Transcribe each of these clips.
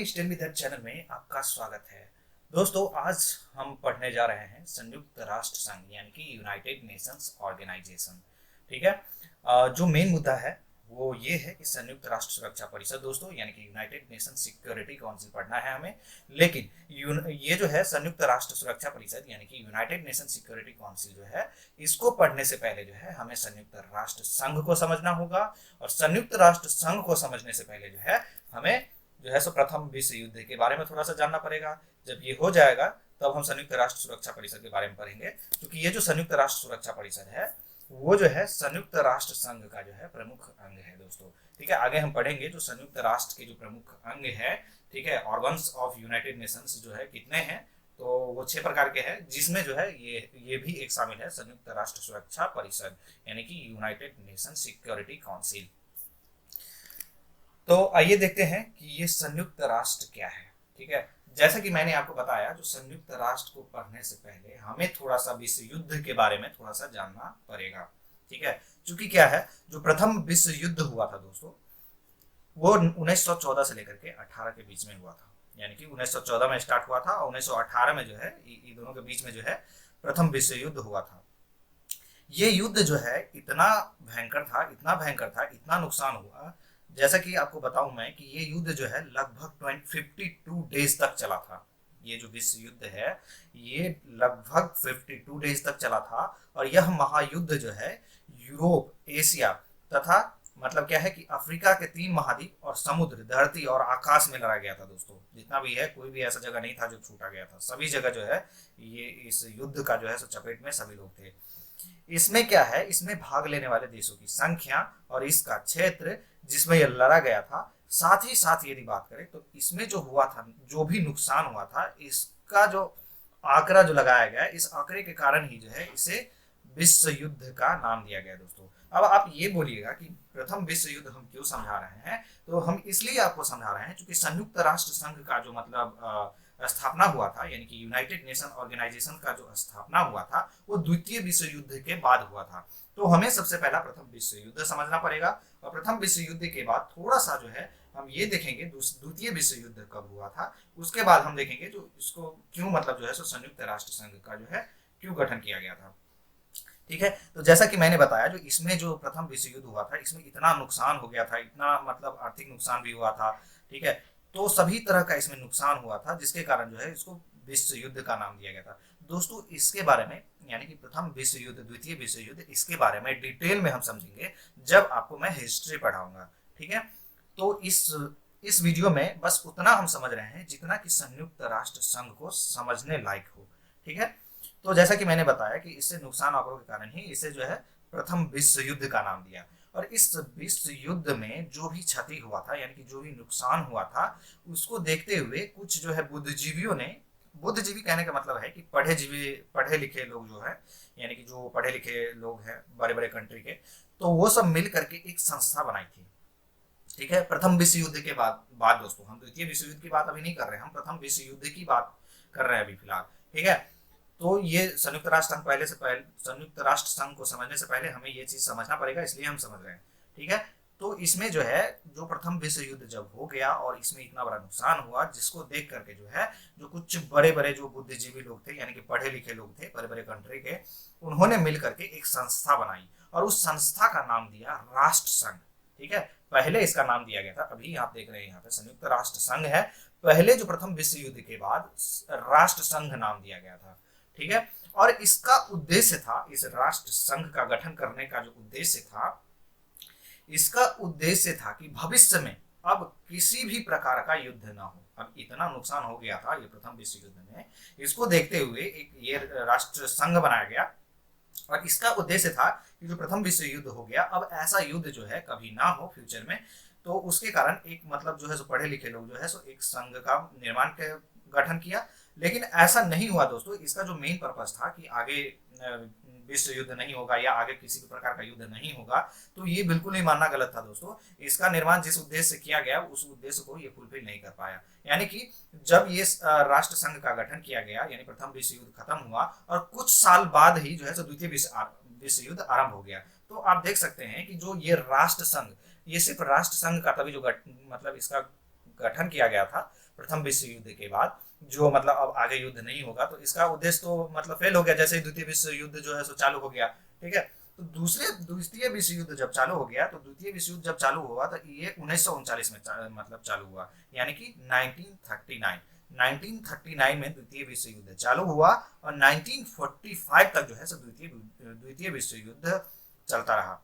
हमारी stele with channel में आपका स्वागत है। दोस्तों, आज हम पढ़ने जा रहे हैं संयुक्त राष्ट्र संघ यानी कि यूनाइटेड नेशंस ऑर्गेनाइजेशन। ठीक है। जो मेन मुद्दा है वो ये है कि संयुक्त राष्ट्र सुरक्षा परिषद दोस्तों यानी कि यूनाइटेड नेशन सिक्योरिटी काउंसिल पढ़ना है हमें। लेकिन ये जो है संयुक्त राष्ट्र सुरक्षा परिषद यानी कि यूनाइटेड नेशन सिक्योरिटी काउंसिल जो है, इसको पढ़ने से पहले जो है हमें संयुक्त राष्ट्र संघ को समझना होगा। और संयुक्त राष्ट्र संघ को समझने से पहले जो है हमें जो है सो प्रथम विश्व युद्ध के बारे में थोड़ा सा जानना पड़ेगा। जब ये हो जाएगा तब हम संयुक्त राष्ट्र सुरक्षा परिषद के बारे में पढ़ेंगे, क्योंकि ये जो संयुक्त राष्ट्र सुरक्षा परिषद है वो जो है संयुक्त राष्ट्र संघ का जो है प्रमुख अंग है दोस्तों। ठीक है, आगे हम पढ़ेंगे जो संयुक्त राष्ट्र के जो प्रमुख अंग है, ठीक है, ऑर्गन्स ऑफ यूनाइटेड नेशंस जो है कितने हैं, तो वो 6 प्रकार के हैं, जिसमें जो है ये भी एक शामिल है संयुक्त राष्ट्र सुरक्षा परिषद यानी कि यूनाइटेड नेशन सिक्योरिटी काउंसिल। तो आइए देखते हैं कि ये संयुक्त राष्ट्र क्या है। ठीक है, जैसा कि मैंने आपको बताया, जो संयुक्त राष्ट्र को पढ़ने से पहले हमें थोड़ा सा विश्व युद्ध के बारे में थोड़ा सा जानना पड़ेगा। ठीक है, क्योंकि क्या है, जो प्रथम विश्व युद्ध हुआ था दोस्तों वो 1914 से लेकर के 18 के बीच में हुआ था। यानी कि 1914 में स्टार्ट हुआ था और 1918 में जो है ये दोनों के बीच में जो है प्रथम विश्व युद्ध हुआ था। ये युद्ध जो है इतना भयंकर था, इतना भयंकर था, इतना नुकसान हुआ। जैसा कि आपको बताऊं मैं कि ये युद्ध जो है लगभग 52 डेज तक चला था। ये जो विश्व युद्ध है ये लगभग 52 डेज तक चला था। और यह महायुद्ध जो है यूरोप, एशिया तथा मतलब क्या है कि अफ्रीका के 3 महाद्वीप और समुद्र, धरती और आकाश में लड़ा गया था दोस्तों। जितना भी है, कोई भी ऐसा जगह नहीं था जो छूटा गया था। सभी जगह जो है ये इस युद्ध का जो है सो चपेट में सभी लोग थे। इसमें क्या है, इसमें भाग लेने वाले देशों की संख्या और इसका क्षेत्र जिसमें यह लड़ा गया था, साथ ही साथ यदि बात करें तो इसमें जो हुआ था, जो भी नुकसान हुआ था, इसका जो आंकड़ा जो लगाया गया, इस आंकड़े के कारण ही जो है इसे विश्व युद्ध का नाम दिया गया दोस्तों। अब आप ये बोलिएगा कि प्रथम विश्व युद्ध हम क्यों समझा रहे हैं, तो हम इसलिए आपको समझा रहे हैं क्योंकि संयुक्त राष्ट्र संघ का जो मतलब स्थापना हुआ था यानी कि यूनाइटेड नेशन ऑर्गेनाइजेशन का जो स्थापना हुआ था वो द्वितीय विश्व युद्ध के बाद हुआ था। तो हमें सबसे पहला प्रथम विश्व युद्ध समझना पड़ेगा। और प्रथम विश्व युद्ध के बाद थोड़ा सा जो है हम ये देखेंगे द्वितीय विश्व युद्ध कब हुआ था। उसके बाद हम देखेंगे जो इसको क्यों मतलब जो है सो संयुक्त राष्ट्र संघ का जो है क्यों गठन किया गया था। ठीक है, तो जैसा कि मैंने बताया, जो इसमें जो प्रथम विश्व युद्ध हुआ था इसमें इतना नुकसान हो गया था, इतना मतलब आर्थिक नुकसान भी हुआ था। ठीक है, तो सभी तरह का इसमें नुकसान हुआ था, जिसके कारण जो है इसको विश्व युद्ध का नाम दिया गया था दोस्तों। इसके बारे में यानी कि प्रथम विश्व युद्ध, द्वितीय विश्व युद्ध, इसके बारे में डिटेल में हम समझेंगे जब आपको मैं हिस्ट्री पढ़ाऊंगा। ठीक है, तो इस वीडियो में बस उतना हम समझ रहे हैं जितना कि संयुक्त राष्ट्र संघ को समझने लायक हो। ठीक है, तो जैसा कि मैंने बताया कि इससे नुकसान आंकड़ों के कारण ही इसे जो है प्रथम विश्व युद्ध का नाम दिया। और इस विश्व युद्ध में जो भी क्षति हुआ था यानी कि जो भी नुकसान हुआ था, उसको देखते हुए कुछ जो है बुद्धिजीवियों ने, बुद्धिजीवी कहने का मतलब है कि पढ़े लिखे लोग जो है यानी कि जो पढ़े लिखे लोग हैं बड़े बड़े कंट्री के, तो वो सब मिल करके एक संस्था बनाई थी। ठीक है, प्रथम विश्व युद्ध के बाद दोस्तों, हम द्वितीय विश्व युद्ध की बात अभी नहीं कर रहे हैं, हम प्रथम विश्व युद्ध की बात कर रहे हैं अभी फिलहाल। ठीक है, तो ये संयुक्त राष्ट्र संघ संयुक्त राष्ट्र संघ को समझने से पहले हमें ये चीज समझना पड़ेगा, इसलिए हम समझ रहे हैं। ठीक है, तो इसमें जो है जो प्रथम विश्व युद्ध जब हो गया और इसमें इतना बड़ा नुकसान हुआ, जिसको देख करके जो है जो कुछ बड़े बड़े जो बुद्धिजीवी लोग थे यानी कि पढ़े लिखे लोग थे बड़े बड़े कंट्री के, उन्होंने मिल करके एक संस्था बनाई और उस संस्था का नाम दिया राष्ट्र संघ। ठीक है, पहले इसका नाम दिया गया था, अभी आप देख रहे हैं यहाँ पे संयुक्त राष्ट्र संघ है, पहले जो प्रथम विश्व युद्ध के बाद राष्ट्र संघ नाम दिया गया था। ठीक है, और इसका उद्देश्य था, इस राष्ट्र संघ का गठन करने का जो उद्देश्य था, इसका उद्देश्य था कि भविष्य में अब किसी भी प्रकार का युद्ध ना हो। अब इतना नुकसान हो गया था ये प्रथम विश्व युद्ध में, इसको देखते हुए एक ये राष्ट्र संघ बनाया गया। और इसका उद्देश्य था कि जो प्रथम विश्व युद्ध हो गया, अब ऐसा युद्ध जो है कभी ना हो फ्यूचर में। तो उसके कारण एक मतलब जो है सो पढ़े लिखे लोग जो है सो एक संघ का निर्माण के गठन किया। लेकिन ऐसा नहीं हुआ दोस्तों। इसका जो मेन पर्पस था कि आगे विश्व युद्ध नहीं होगा या आगे किसी भी प्रकार का युद्ध नहीं होगा, तो ये बिल्कुल नहीं मानना गलत था दोस्तों। इसका निर्माण जिस उद्देश्य से किया गया उस उद्देश्य को ये फुलफिल नहीं कर पाया। यानी कि जब ये राष्ट्र संघ का गठन किया गया यानी प्रथम विश्व युद्ध खत्म हुआ और कुछ साल बाद ही जो है द्वितीय विश्व युद्ध आरंभ हो गया। तो आप देख सकते हैं कि जो ये राष्ट्र संघ, ये सिर्फ राष्ट्र संघ का तभी जो मतलब इसका गठन किया गया था, प्रथम विश्व युद्ध के बाद, जो मतलब अब आगे युद्ध नहीं होगा, तो इसका उद्देश्य तो मतलब फेल हो गया, जैसे ही द्वितीय विश्व युद्ध जो है सो चालू हो गया। ठीक है, तो द्वितीय विश्व युद्ध जब चालू हो गया, तो द्वितीय विश्व युद्ध जब चालू हुआ तो ये 1939 में मतलब चालू हुआ, यानी कि 1939 में द्वितीय विश्व युद्ध चालू हुआ, और 1945 तक जो है सो द्वितीय विश्व युद्ध चलता रहा।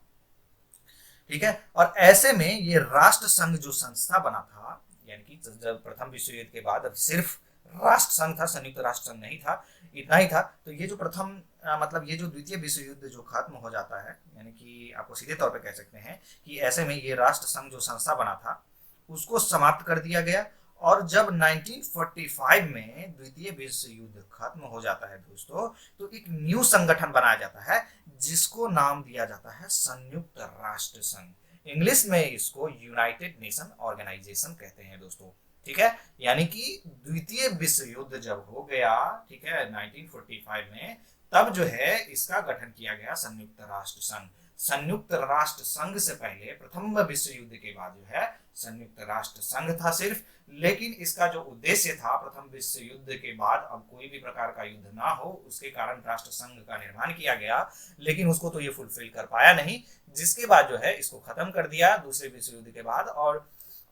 ठीक है, और ऐसे में ये राष्ट्र संघ जो संस्था बना था, यानी कि जब प्रथम विश्व युद्ध के बाद अब सिर्फ राष्ट्र संघ था, संयुक्त राष्ट्र संघ नहीं था, इतना ही था। तो ये जो प्रथम मतलब ये जो द्वितीय विश्व युद्ध जो खत्म हो जाता है, यानी कि आपको सीधे तौर पे कह सकते हैं कि ऐसे में ये राष्ट्र संघ जो संस्था बना था उसको समाप्त कर दिया गया। और जब 1945 में द्वितीय विश्व युद्ध खत्म हो जाता है दोस्तों, तो एक न्यू संगठन बनाया जाता है जिसको नाम दिया जाता है संयुक्त राष्ट्र संघ। इंग्लिश में इसको यूनाइटेड नेशन ऑर्गेनाइजेशन कहते हैं दोस्तों। ठीक है, यानी कि द्वितीय विश्व युद्ध जब हो गया, ठीक है, 1945 में, तब जो है इसका गठन किया गया संयुक्त राष्ट्र संघ। संयुक्त राष्ट्र संघ से पहले प्रथम विश्व युद्ध के बाद जो है संयुक्त राष्ट्र संघ था सिर्फ, लेकिन इसका जो उद्देश्य था प्रथम विश्व युद्ध के बाद अब कोई भी प्रकार का युद्ध ना हो, उसके कारण राष्ट्र संघ का निर्माण किया गया, लेकिन उसको तो ये फुलफिल कर पाया नहीं, जिसके बाद जो है इसको खत्म कर दिया दूसरे विश्व युद्ध के बाद,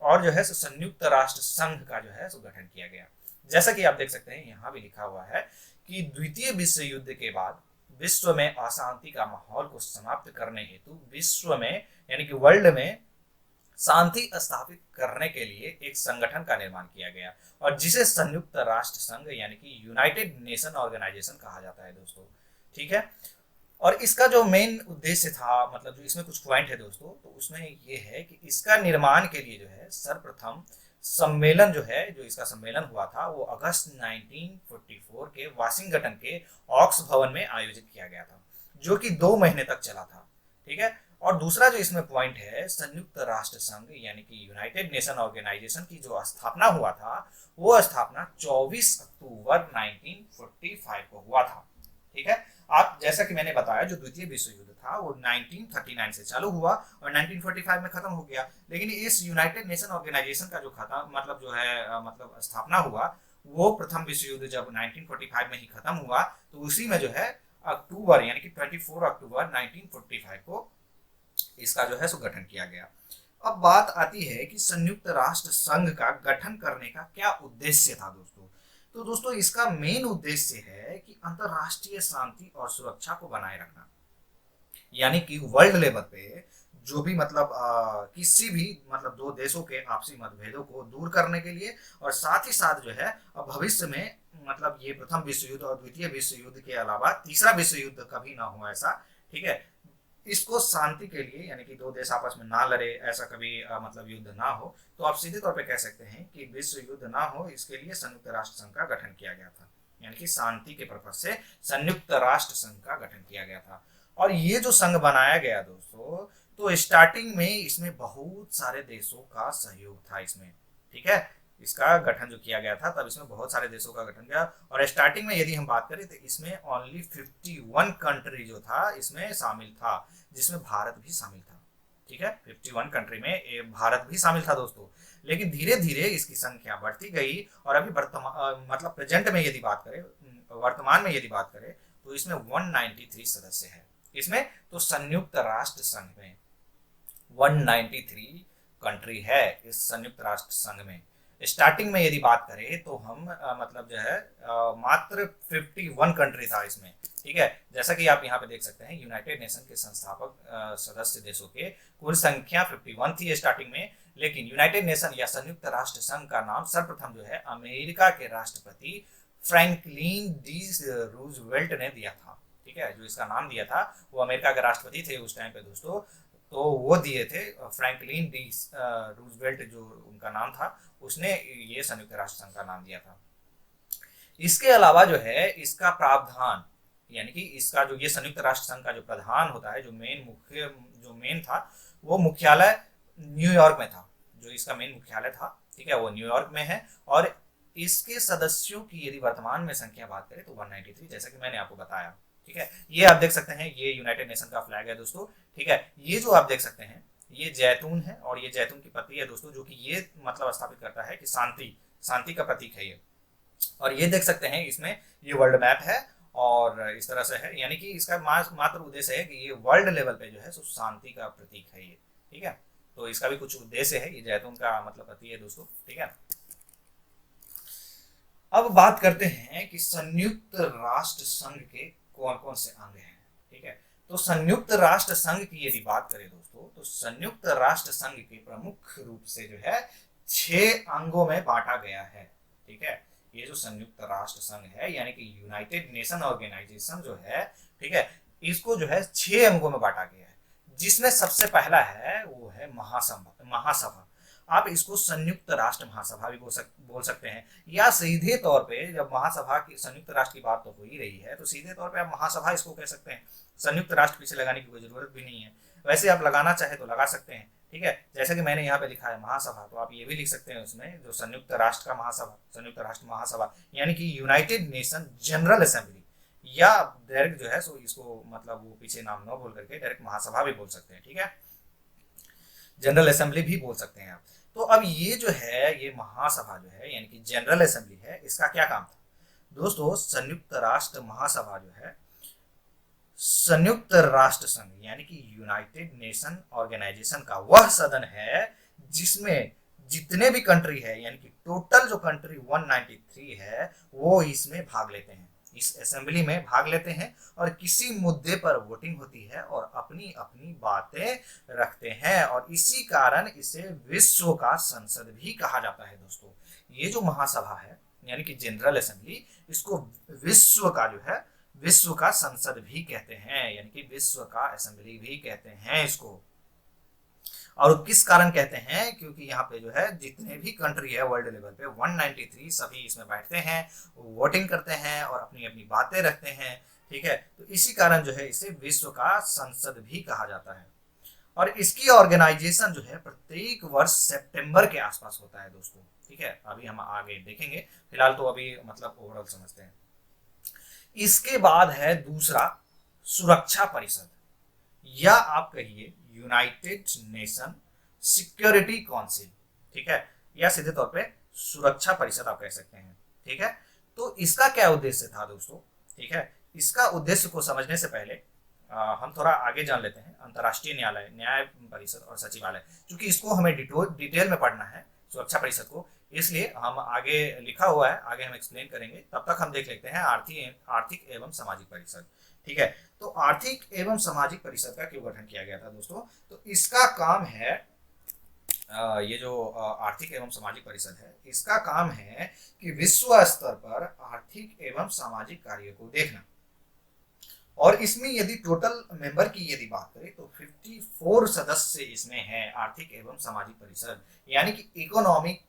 और जो है संयुक्त राष्ट्र संघ का जो है गठन किया गया। जैसा कि आप देख सकते हैं यहाँ भी लिखा हुआ है कि द्वितीय विश्व युद्ध के बाद विश्व में अशांति का माहौल को समाप्त करने हेतु विश्व में यानी कि वर्ल्ड में शांति स्थापित करने के लिए एक संगठन का निर्माण किया गया, और जिसे संयुक्त राष्ट्र संघ यानी कि यूनाइटेड नेशन ऑर्गेनाइजेशन कहा जाता है दोस्तों। ठीक है, और इसका जो मेन उद्देश्य था, मतलब जो इसमें कुछ पॉइंट है दोस्तों, तो उसमें ये है कि इसका निर्माण के लिए जो है सर्वप्रथम सम्मेलन जो है, जो इसका सम्मेलन हुआ था वो अगस्त 1944 के वाशिंगटन के ऑक्स भवन में आयोजित किया गया था, जो कि 2 महीने तक चला था। ठीक है, और दूसरा जो इसमें पॉइंट है, संयुक्त राष्ट्र संघ यानी कि यूनाइटेड नेशन ऑर्गेनाइजेशन की जो स्थापना हुआ था, वो स्थापना 24 अक्टूबर 1945 को हुआ था। ठीक है, आप जैसा कि मैंने बताया जो द्वितीय विश्व युद्ध था वो 1939 से चालू हुआ और 1945 में खत्म हो गया, लेकिन इस यूनाइटेड नेशन ऑर्गेनाइजेशन का जो खत्म मतलब जो है मतलब स्थापना हुआ, वो प्रथम विश्व युद्ध जब 1945 में ही खत्म हुआ, तो उसी में जो है अक्टूबर यानी कि 24 अक्टूबर 1945 को इसका जो है सो गठन किया गया। अब बात आती है कि संयुक्त राष्ट्र संघ का गठन करने का क्या उद्देश्य था दोस्तों। तो दोस्तों इसका मेन उद्देश्य है कि अंतरराष्ट्रीय शांति और सुरक्षा को बनाए रखना, यानी कि वर्ल्ड लेवल पे जो भी मतलब किसी भी मतलब 2 देशों के आपसी मतभेदों को दूर करने के लिए, और साथ ही साथ जो है भविष्य में मतलब ये प्रथम विश्व युद्ध और द्वितीय विश्व युद्ध के अलावा तीसरा विश्व युद्ध कभी ना हो ऐसा। ठीक है, इसको शांति के लिए यानी कि 2 देश आपस में ना लड़े, ऐसा कभी मतलब युद्ध ना हो, तो आप सीधे तौर पे कह सकते हैं कि विश्व युद्ध ना हो, इसके लिए संयुक्त राष्ट्र संघ का गठन किया गया था, यानी कि शांति के पर्पज से संयुक्त राष्ट्र संघ का गठन किया गया था। और ये जो संघ बनाया गया दोस्तों, तो स्टार्टिंग में इसमें बहुत सारे देशों का सहयोग था इसमें। ठीक है, इसका गठन जो किया गया था तब इसमें बहुत सारे देशों का गठन किया, और स्टार्टिंग में यदि हम बात करें तो इसमें ओनली 51 कंट्री जो था इसमें शामिल था, जिसमें भारत भी शामिल था। ठीक है, 51 कंट्री में भारत भी शामिल था दोस्तों, लेकिन धीरे धीरे इसकी संख्या बढ़ती गई, और अभी वर्तमान मतलब प्रेजेंट में यदि बात करें, वर्तमान में यदि बात करें, तो इसमें 193 सदस्य है इसमें। तो संयुक्त राष्ट्र संघ में 193 कंट्री है इस संयुक्त राष्ट्र संघ में। स्टार्टिंग में यदि बात करें तो हम मतलब जो है मात्र 51 कंट्री था इसमें। ठीक है, जैसा कि आप यहाँ पे देख सकते हैं यूनाइटेड नेशन के संस्थापक सदस्य देशों के कुल संख्या 51 थी स्टार्टिंग में, लेकिन यूनाइटेड नेशन या संयुक्त राष्ट्र संघ का नाम सर्वप्रथम जो है अमेरिका के राष्ट्रपति फ्रैंकलिन डी रूजवेल्ट ने दिया था। ठीक है, जो इसका नाम दिया था वो अमेरिका के राष्ट्रपति थे उस टाइम पे दोस्तों, तो वो दिए थे फ्रैंकलिन डी रूजवेल्ट जो उनका नाम था, उसने ये संयुक्त राष्ट्र संघ का नाम दिया था। इसके अलावा जो है इसका प्रावधान यानी कि इसका जो ये संयुक्त राष्ट्र संघ का जो प्रधान होता है, जो मेन था वो मुख्यालय न्यूयॉर्क में था, जो इसका मेन मुख्यालय था। ठीक है, वो न्यूयॉर्क में है, और इसके सदस्यों की यदि वर्तमान में संख्या बात करें तो 193, जैसा कि मैंने आपको बताया। ठीक है, ये आप देख सकते हैं, ये यूनाइटेड नेशन का फ्लैग है दोस्तों। ठीक है, ये जो आप देख सकते हैं ये जैतून है, और ये जैतून की पत्ती है दोस्तों, जो कि ये मतलब स्थापित करता है कि शांति शांति का प्रतीक है ये। और ये देख सकते हैं इसमें ये वर्ल्ड मैप है और इस तरह से है, यानी कि इसका मात्र उद्देश्य है कि ये वर्ल्ड लेवल पे जो है सो शांति का प्रतीक है ये, ठीक है। तो इसका भी कुछ उद्देश्य है, ये जैतून का मतलब प्रतीक है दोस्तों, ठीक है। अब बात करते हैं कि संयुक्त राष्ट्र संघ के कौन कौन से अंग हैं, ठीक है। तो संयुक्त राष्ट्र संघ की यदि बात करें दोस्तों, तो संयुक्त राष्ट्र संघ के प्रमुख रूप से जो है 6 अंगों में बांटा गया है, ठीक है। ये जो संयुक्त राष्ट्र संघ है यानी कि यूनाइटेड नेशन ऑर्गेनाइजेशन जो है, ठीक है, इसको जो है 6 अंगों में बांटा गया है, जिसमें सबसे पहला है वो है महासभा। आप इसको संयुक्त राष्ट्र महासभा भी बोल सकते हैं, या सीधे तौर पे जब महासभा की संयुक्त राष्ट्र की बात तो हो ही रही है तो सीधे तौर पे आप महासभा इसको कह सकते हैं। संयुक्त राष्ट्र पीछे लगाने की कोई जरूरत भी नहीं है, वैसे आप लगाना चाहे तो लगा सकते हैं, ठीक है। जैसे कि मैंने यहाँ पे लिखा है महासभा, तो आप ये भी लिख सकते हैं उसमें जो संयुक्त राष्ट्र का महासभा, संयुक्त राष्ट्र महासभा यानी कि यूनाइटेड नेशन जनरल असेंबली, या डायरेक्ट जो है सो इसको मतलब वो पीछे नाम न बोल करके डायरेक्ट महासभा भी बोल सकते हैं, ठीक है, जनरल असेंबली भी बोल सकते हैं आप। तो अब ये जो है ये महासभा जो है यानी कि जनरल असेंबली है, इसका क्या काम था दोस्तों? संयुक्त राष्ट्र महासभा जो है संयुक्त राष्ट्र संघ यानी कि यूनाइटेड नेशन ऑर्गेनाइजेशन का वह सदन है जिसमें जितने भी कंट्री है यानी कि टोटल जो कंट्री 193 है वो इसमें भाग लेते हैं, इस असेंबली में भाग लेते हैं और किसी मुद्दे पर वोटिंग होती है और अपनी अपनी बातें रखते हैं, और इसी कारण इसे विश्व का संसद भी कहा जाता है दोस्तों। ये जो महासभा है यानी कि जनरल असेंबली, इसको विश्व का जो है विश्व का संसद भी कहते हैं, यानी कि विश्व का असेंबली भी कहते हैं इसको। और किस कारण कहते हैं? क्योंकि यहाँ पे जो है जितने भी कंट्री है वर्ल्ड लेवल पे 193 सभी इसमें बैठते हैं, वोटिंग करते हैं और अपनी अपनी बातें रखते हैं, ठीक है। तो इसी कारण जो है इसे विश्व का संसद भी कहा जाता है। और इसकी ऑर्गेनाइजेशन जो है प्रत्येक वर्ष सितंबर के आसपास होता है दोस्तों, ठीक है। अभी हम आगे देखेंगे, फिलहाल तो अभी मतलब ओवरऑल समझते हैं। इसके बाद है दूसरा सुरक्षा परिषद, या आप कहिए यूनाइटेड नेशन सिक्योरिटी काउंसिल, ठीक है, या सीधे तौर पे सुरक्षा परिषद आप कह सकते हैं, ठीक है। तो इसका क्या उद्देश्य था दोस्तों, ठीक है। इसका उद्देश्य को समझने से पहले हम थोड़ा आगे जान लेते हैं अंतर्राष्ट्रीय न्यायालय, न्याय परिषद और सचिवालय, क्योंकि इसको हमें डिटेल में पढ़ना है सुरक्षा परिषद को, इसलिए हम आगे लिखा हुआ है, आगे हम एक्सप्लेन करेंगे। तब तक हम देख लेते हैं आर्थिक एवं सामाजिक परिषद, ठीक है। तो आर्थिक एवं सामाजिक परिषद का क्यों गठन किया गया था दोस्तों? तो इसका काम है ये जो आर्थिक एवं सामाजिक परिषद है, इसका काम है कि विश्व स्तर पर आर्थिक एवं सामाजिक कार्य को देखना। और इसमें यदि टोटल मेंबर की यदि बात करें तो 54 सदस्य इसमें है आर्थिक एवं सामाजिक परिषद, यानी कि इकोनॉमिक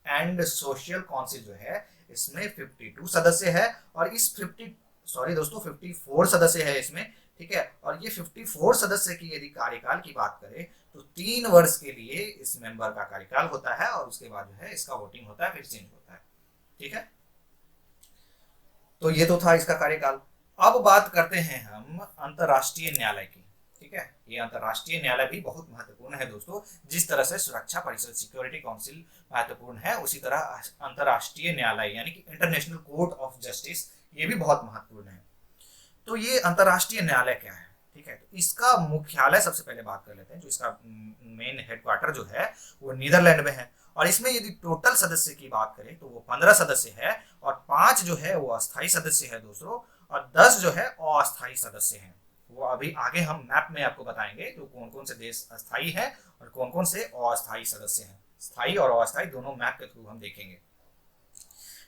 एंड सोशल काउंसिल जो है इसमें 52 सदस्य है, और इस 54 सदस्य है इसमें, ठीक है। और ये 54 सदस्य की यदि कार्यकाल की बात करें तो 3 वर्ष के लिए इस मेंबर का कार्यकाल होता है, और उसके बाद जो है इसका वोटिंग होता है, फिर चेंज होता है, ठीक है। तो ये तो था इसका कार्यकाल। अब बात करते हैं हम अंतर्राष्ट्रीय न्यायालय की, ठीक है। ये अंतर्राष्ट्रीय न्यायालय भी बहुत महत्वपूर्ण है दोस्तों। जिस तरह से सुरक्षा परिषद सिक्योरिटी काउंसिल महत्वपूर्ण है, उसी तरह अंतर्राष्ट्रीय न्यायालय यानी कि इंटरनेशनल कोर्ट ऑफ जस्टिस ये भी बहुत महत्वपूर्ण है। तो ये अंतर्राष्ट्रीय न्यायालय क्या है, ठीक है। तो इसका मुख्यालय सबसे पहले बात कर लेते हैं, जो इसका मेन हेडक्वार्टर जो है वो नीदरलैंड में है। और इसमें यदि टोटल सदस्य की बात करें तो वो 15 सदस्य है, और 5 जो है वो अस्थायी सदस्य है दोस्तों, और 10 जो है अस्थायी सदस्य हैं। वो अभी आगे हम मैप में आपको बताएंगे जो कौन कौन से देश अस्थायी है और कौन कौन से अस्थायी सदस्य हैं। स्थायी और अस्थायी दोनों मैप के थ्रू हम देखेंगे,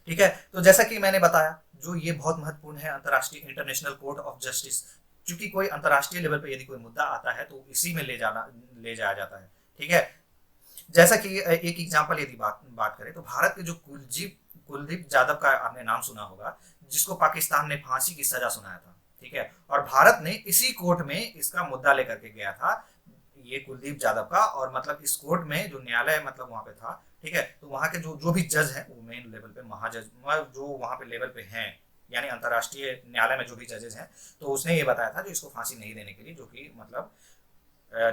ठीक है। तो जैसा कि मैंने बताया, जो ये बहुत महत्वपूर्ण है अंतर्राष्ट्रीय इंटरनेशनल कोर्ट ऑफ जस्टिस, क्योंकि कोई अंतर्राष्ट्रीय लेवल पे यदि कोई मुद्दा आता है तो इसी में ले जाया जाता है, ठीक है। जैसा कि एक एग्जांपल यदि बात करें तो भारत के जो कुलदीप यादव का आपने नाम सुना होगा, जिसको पाकिस्तान ने फांसी की सजा सुनाया था, ठीक है। और भारत ने इसी कोर्ट में इसका मुद्दा लेकर के गया था, ये कुलदीप यादव का, और मतलब इस कोर्ट में जो न्यायालय मतलब वहां पे था, ठीक है। तो वहां के जो भी जज हैं वो मेन लेवल पे महाजज जो वहां पे लेवल पे हैं, यानी अंतर्राष्ट्रीय न्यायालय में जो भी जजेस हैं, तो उसने ये बताया था जो इसको फांसी नहीं देने के लिए, जो कि मतलब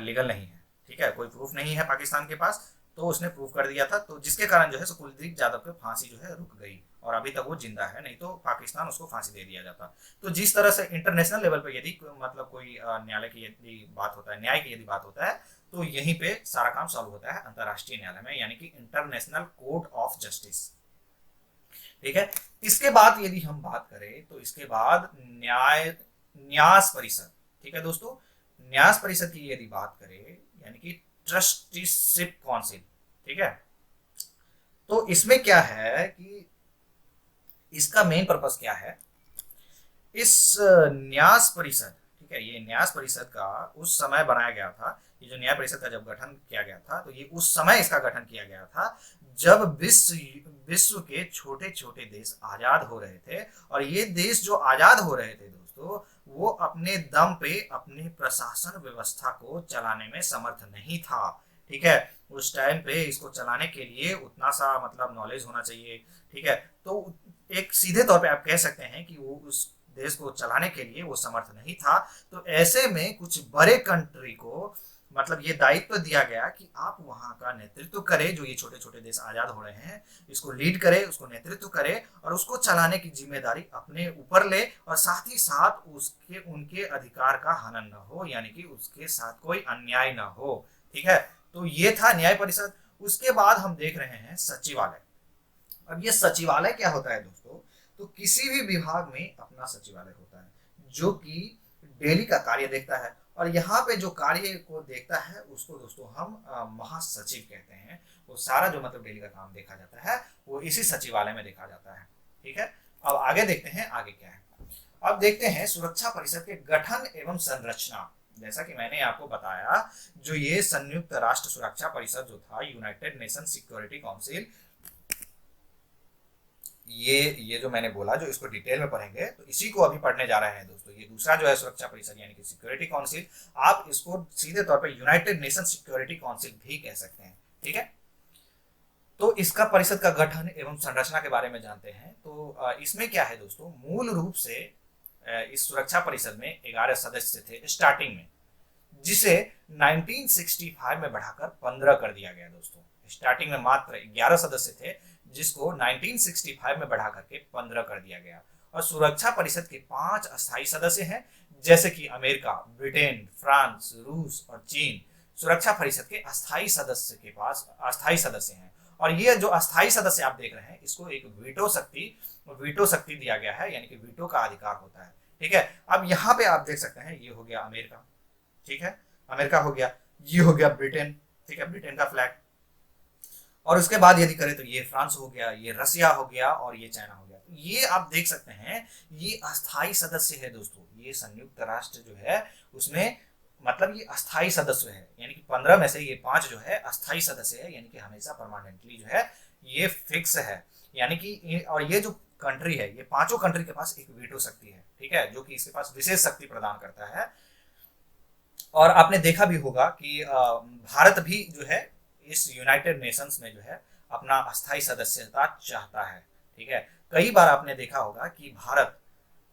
लीगल नहीं है, ठीक है। कोई प्रूफ नहीं है पाकिस्तान के पास, तो उसने प्रूव कर दिया था, तो जिसके कारण जो है कुलदीप यादव की फांसी जो है रुक गई और अभी तक वो जिंदा है, नहीं तो पाकिस्तान उसको फांसी दे दिया जाता। तो जिस तरह से इंटरनेशनल लेवल पे यदि मतलब कोई न्यायालय की यदि बात होता है, न्याय की यदि बात होता है, तो यहीं पे सारा काम सॉल्व होता है अंतर्राष्ट्रीय न्यायालय में, यानी कि इंटरनेशनल कोर्ट ऑफ जस्टिस। ठीक है। इसके बाद यदि हम बात करें तो इसके बाद न्यास परिषद। ठीक है दोस्तों, न्यास परिषद की यदि बात करें यानी कि ट्रस्टीशिप काउंसिल। ठीक है, तो इसमें क्या है कि इसका मेन पर्पस क्या है, इस न्यास परिषद, ठीक है, ये न्यास परिषद का उस समय बनाया गया था, ये जो न्याय परिषद का जब गठन किया गया था तो ये उस समय इसका गठन किया गया था जब विश्व के छोटे छोटे देश आजाद हो रहे थे, और ये देश जो आजाद हो रहे थे दोस्तों, वो अपने दम पे अपने प्रशासन व्यवस्था को चलाने में समर्थ नहीं था। ठीक है, उस टाइम पे इसको चलाने के लिए उतना सा मतलब नॉलेज होना चाहिए। ठीक है, तो एक सीधे तौर पे आप कह सकते हैं कि वो उस देश को चलाने के लिए वो समर्थ नहीं था। तो ऐसे में कुछ बड़े कंट्री को मतलब ये दायित्व दिया गया कि आप वहां का नेतृत्व करें, जो ये छोटे छोटे देश आजाद हो रहे हैं इसको लीड करे, उसको नेतृत्व करे और उसको चलाने की जिम्मेदारी अपने ऊपर ले, और साथ ही साथ उसके उनके अधिकार का हनन न हो, यानी कि उसके साथ कोई अन्याय न हो। ठीक है, तो ये था न्याय परिषद। उसके बाद हम देख रहे हैं सचिवालय। अब ये सचिवालय क्या होता है दोस्तों, तो किसी भी विभाग में अपना सचिवालय होता है जो कि डेली का कार्य देखता है, और यहाँ पे जो कार्य को देखता है उसको दोस्तों हम महासचिव कहते हैं। वो सारा जो मतलब डेली का काम देखा जाता है वो इसी सचिवालय में देखा जाता है। ठीक है, अब आगे देखते हैं आगे क्या है। अब देखते हैं सुरक्षा परिषद के गठन एवं संरचना। जैसा कि मैंने आपको बताया, जो ये संयुक्त राष्ट्र सुरक्षा परिषद जो था, यूनाइटेड नेशन सिक्योरिटी काउंसिल, ये जो मैंने बोला, जो इसको डिटेल में पढ़ेंगे तो इसी को अभी पढ़ने जा रहे हैं दोस्तों। ये दूसरा जो है सुरक्षा परिषद यानी कि सिक्योरिटी काउंसिल, आप इसको सीधे तौर पे यूनाइटेड नेशन सिक्योरिटी काउंसिल भी कह सकते हैं। ठीक है, तो इसका परिषद का गठन एवं संरचना के बारे में जानते हैं। तो इसमें क्या है दोस्तों, मूल रूप से इस सुरक्षा परिषद में 11 सदस्य थे स्टार्टिंग में, जिसे 1965 में बढ़ाकर 15 कर दिया गया दोस्तों। स्टार्टिंग में मात्र 11 सदस्य थे जिसको 1965 में बढ़ा करके 15 कर दिया गया। और सुरक्षा परिषद के 5 अस्थायी सदस्य हैं, जैसे कि अमेरिका, ब्रिटेन, फ्रांस, रूस और चीन सुरक्षा परिषद के अस्थायी सदस्य के पास अस्थायी सदस्य हैं। और ये जो अस्थायी सदस्य आप देख रहे हैं, इसको एक वीटो शक्ति दिया गया है, यानी कि वीटो का अधिकार होता है। ठीक है, अब यहाँ पे आप देख सकते हैं, ये हो गया अमेरिका। ठीक है, अमेरिका हो गया, ये हो गया ब्रिटेन। ठीक है, ब्रिटेन का फ्लैग। और उसके बाद यदि करें तो ये फ्रांस हो गया, ये रसिया हो गया और ये चाइना हो गया। ये आप देख सकते हैं, ये अस्थाई सदस्य है दोस्तों। ये संयुक्त राष्ट्र जो है उसमें मतलब ये अस्थाई सदस्य है, यानी कि 15 में से ये 5 जो है अस्थाई सदस्य है, यानी कि हमेशा परमानेंटली जो है ये फिक्स है। यानी कि और ये जो कंट्री है, ये पांचों कंट्री के पास एक वीटो शक्ति है। ठीक है, जो कि इसके पास विशेष शक्ति प्रदान करता है। और आपने देखा भी होगा कि भारत भी जो है इस यूनाइटेड नेशंस में जो है अपना अस्थायी सदस्यता चाहता है। ठीक है, कई बार आपने देखा होगा कि भारत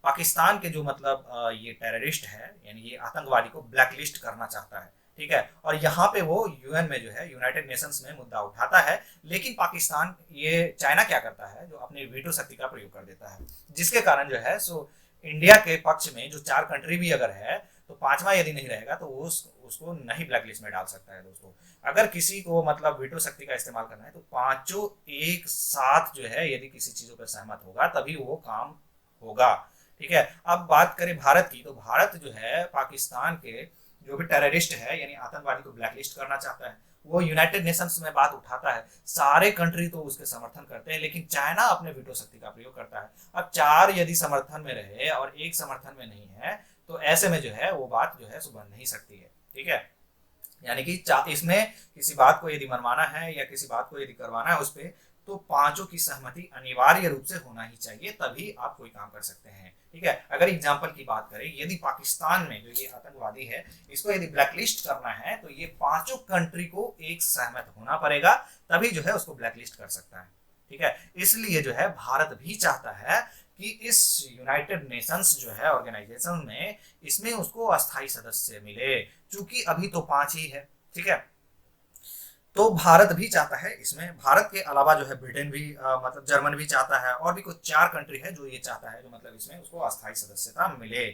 पाकिस्तान के जो मतलब ये टेररिस्ट है, यानी ये आतंकवादी को ब्लैकलिस्ट करना चाहता है। ठीक है, और यहाँ पे वो यूएन में जो है यूनाइटेड नेशंस में मुद्दा उठाता है, लेकिन पाकिस्तान ये चाइना क्या करता है, जो अपनी वीटो शक्ति का प्रयोग कर देता है, जिसके कारण जो है सो इंडिया के पक्ष में जो 4 कंट्री भी अगर है तो 5वां यदि नहीं रहेगा तो वो उसको नहीं ब्लैकलिस्ट में डाल सकता है दोस्तों। अगर किसी को मतलब वीटो शक्ति का इस्तेमाल करना है तो पांचों एक साथ जो है यदि किसी चीजों पर सहमत होगा तभी वो काम होगा। ठीक है, अब बात करें भारत की, तो भारत जो है पाकिस्तान के जो भी टेररिस्ट है यानी आतंकवादी को ब्लैकलिस्ट करना चाहता है, वो यूनाइटेड नेशंस में बात उठाता है, सारे कंट्री तो उसके समर्थन करते हैं, लेकिन चाइना अपने वीटो शक्ति का प्रयोग करता है। अब 4 यदि समर्थन में रहे और 1 समर्थन में नहीं है तो ऐसे में जो है वो बात जो है सो बन नहीं सकती है। ठीक है, यानी कि इसमें किसी बात को यदि मनवाना है या किसी बात को यदि करवाना है उस पर, तो पांचों की सहमति अनिवार्य रूप से होना ही चाहिए, तभी आप कोई काम कर सकते हैं। ठीक है, अगर एग्जांपल की बात करें, यदि पाकिस्तान में जो ये आतंकवादी है इसको यदि ब्लैकलिस्ट करना है तो ये पांचों कंट्री को एक सहमत होना पड़ेगा, तभी जो है उसको ब्लैकलिस्ट कर सकता है। ठीक है, इसलिए जो है भारत भी चाहता है कि इस यूनाइटेड नेशंस जो है ऑर्गेनाइजेशन में इसमें उसको अस्थायी सदस्य मिले, चूंकि अभी तो 5 ही है। ठीक है, तो भारत भी चाहता है इसमें, भारत के अलावा जो है ब्रिटेन भी मतलब जर्मन भी चाहता है, और भी कुछ 4 कंट्री है जो ये चाहता है, जो मतलब इसमें उसको अस्थायी सदस्यता मिले।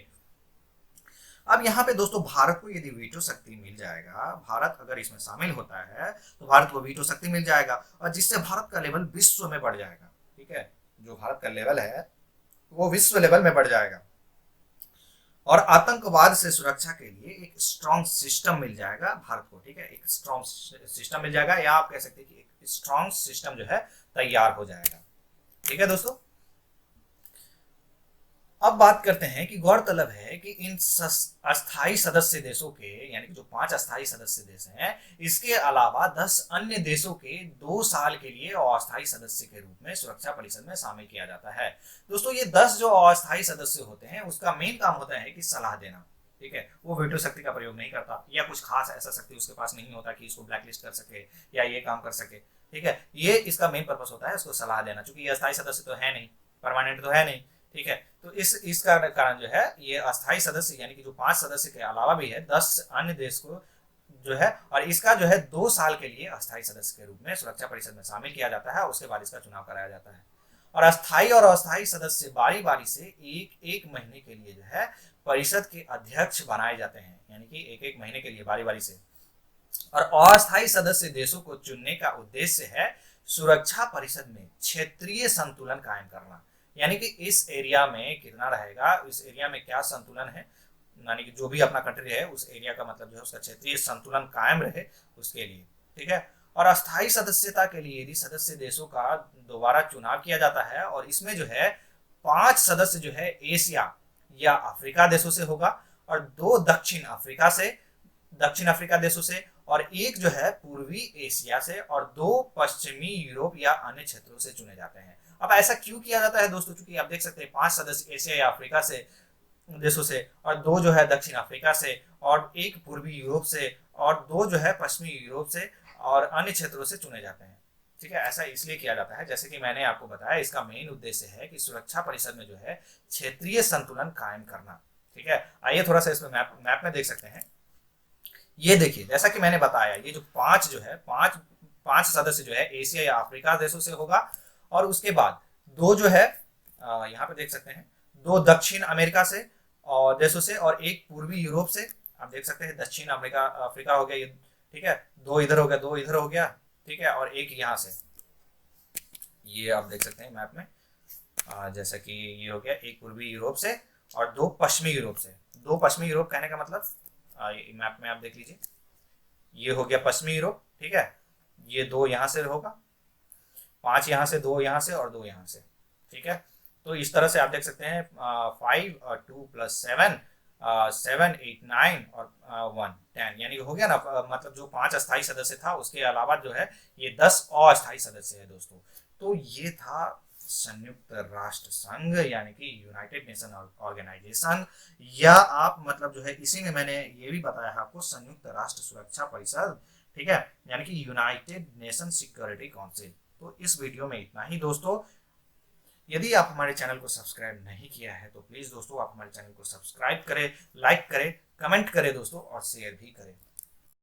अब यहाँ पे दोस्तों भारत को यदि वीटो शक्ति मिल जाएगा, भारत अगर इसमें शामिल होता है तो भारत को वीटो शक्ति मिल जाएगा, और जिससे भारत का लेवल विश्व में बढ़ जाएगा। ठीक है, जो भारत का लेवल है वो विश्व लेवल में बढ़ जाएगा, और आतंकवाद से सुरक्षा के लिए एक स्ट्रॉन्ग सिस्टम मिल जाएगा भारत को। ठीक है, एक स्ट्रॉन्ग सिस्टम मिल जाएगा, या आप कह सकते हैं कि एक स्ट्रॉन्ग सिस्टम जो है तैयार हो जाएगा। ठीक है दोस्तों, अब बात करते हैं कि गौरतलब है कि इन अस्थायी सदस्य देशों के, यानी कि जो 5 अस्थायी सदस्य देश हैं, इसके अलावा 10 अन्य देशों के 2 साल के लिए अस्थायी सदस्य के रूप में सुरक्षा परिषद में शामिल किया जाता है। दोस्तों ये 10 जो अस्थायी सदस्य होते हैं उसका मेन काम होता है कि सलाह देना। ठीक है, वो वीटो शक्ति का प्रयोग नहीं करता, या कुछ खास ऐसा शक्ति उसके पास नहीं होता कि इसको ब्लैकलिस्ट कर सके या ये काम कर सके। ठीक है, ये इसका मेन पर्पस होता है उसको सलाह देना, चूंकि ये अस्थायी सदस्य तो है नहीं, परमानेंट तो है नहीं। ठीक है, तो इसका कारण जो है ये अस्थायी सदस्य, यानी कि जो 5 सदस्य के अलावा भी है 10 अन्य देश को जो है, और इसका जो है 2 साल के लिए अस्थायी सदस्य के रूप में सुरक्षा परिषद में शामिल किया जाता है, उसके बाद इसका चुनाव कराया जाता है। और अस्थायी और अस्थायी सदस्य बारी बारी से एक महीने के लिए जो है परिषद के अध्यक्ष बनाए जाते हैं, यानी कि एक महीने के लिए बारी बारी से। और अस्थायी सदस्य देशों को चुनने का उद्देश्य है सुरक्षा परिषद में क्षेत्रीय संतुलन कायम करना, यानी कि इस एरिया में कितना रहेगा, इस एरिया में क्या संतुलन है, यानी कि जो भी अपना कंट्री है उस एरिया का मतलब जो है उसका क्षेत्रीय संतुलन कायम रहे उसके लिए। ठीक है, और अस्थायी सदस्यता के लिए यदि सदस्य देशों का दोबारा चुनाव किया जाता है, और इसमें जो है 5 सदस्य जो है एशिया या अफ्रीका देशों से होगा, और 2 दक्षिण अफ्रीका देशों से, और 1 जो है पूर्वी एशिया से, और 2 पश्चिमी यूरोप या अन्य क्षेत्रों से चुने जाते हैं। अब ऐसा क्यों किया जाता है दोस्तों, क्योंकि आप देख सकते हैं 5 सदस्य एशिया या अफ्रीका से देशों से, और 2 जो है दक्षिण अफ्रीका से, और 1 पूर्वी यूरोप से, और 2 जो है पश्चिमी यूरोप से और अन्य क्षेत्रों से चुने जाते हैं। ठीक है, ऐसा इसलिए किया जाता है, जैसे कि मैंने आपको बताया, इसका मेन उद्देश्य है कि सुरक्षा परिषद में जो है क्षेत्रीय संतुलन कायम करना। ठीक है, आइए थोड़ा सा इसमें मैप में देख सकते हैं। ये देखिए, जैसा कि मैंने बताया, ये जो 5 जो है 5 सदस्य जो है एशिया या अफ्रीका देशों से होगा, और उसके बाद 2 जो है यहाँ पे देख सकते हैं 2 दक्षिण अमेरिका से और देशों से, और 1 पूर्वी यूरोप से। आप देख सकते हैं दक्षिण अफ्रीका हो गया ये। ठीक है, 2 इधर हो गया, 2 इधर हो गया। ठीक है, और 1 यहाँ से, ये आप देख सकते हैं मैप में, जैसा कि ये हो गया 1 पूर्वी यूरोप से और 2 पश्चिमी यूरोप से। 2 पश्चिमी यूरोप कहने का मतलब मैप में आप देख लीजिए, ये हो गया पश्चिमी यूरोप। ठीक है, ये 2 यहाँ से होगा, 5 यहाँ से, 2 यहाँ से और 2 यहाँ से। ठीक है, तो इस तरह से आप देख सकते हैं 5 और 2 + 7 7 8 9 और 1 10, यानी हो गया ना, मतलब जो 5 अस्थायी सदस्य था उसके अलावा जो है ये 10 अस्थायी सदस्य है दोस्तों। तो ये था संयुक्त राष्ट्र संघ, यानी कि यूनाइटेड नेशन ऑर्गेनाइजेशन, या आप मतलब जो है इसी में मैंने ये भी बताया है आपको संयुक्त राष्ट्र सुरक्षा परिषद। ठीक है, यानी कि यूनाइटेड नेशन सिक्योरिटी काउंसिल। तो इस वीडियो में इतना ही दोस्तों। यदि आप हमारे चैनल को सब्सक्राइब नहीं किया है तो प्लीज दोस्तों आप हमारे चैनल को सब्सक्राइब करें, लाइक करें, कमेंट करें दोस्तों, और शेयर भी करें।